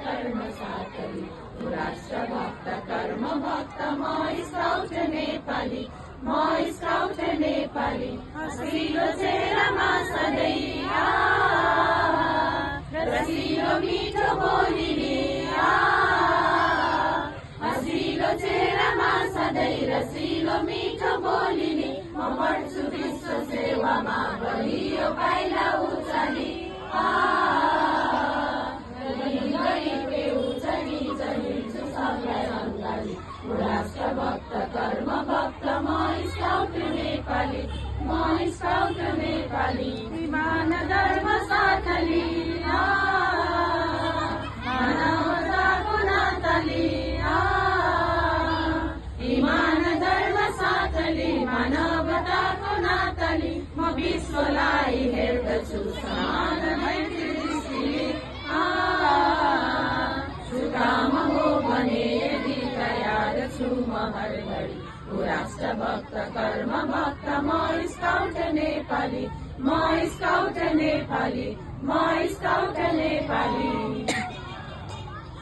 कर्म साथली राष्ट्रभक्त कर्म भक्त म स्काउट नेपाली म स्काउट नेपाली हँसिलो चेहरामा सधैँ रसिलो मिठो बोलिने हँसिलो चेहरामा सधैँ रसिलो मिठो बोलिने म बढ्छु विश्व सेवामा बलियो पाइला उचाली राष्ट्रभक्त कर्म भक्त म स्काउट नेपाली म स्काउट नेपाली इमान धर्म साथली मानवताको नाताली इमान धर्म साथली मानवताको नाताली म विश्वलाई हेर्दछु समान मैत्री दृष्टिले सुकाम हो भने यदि तयार छु म हर घडी राष्ट्रभक्त कर्म भक्त म स्काउट नेपाली म स्काउट नेपाली म स्काउट नेपाली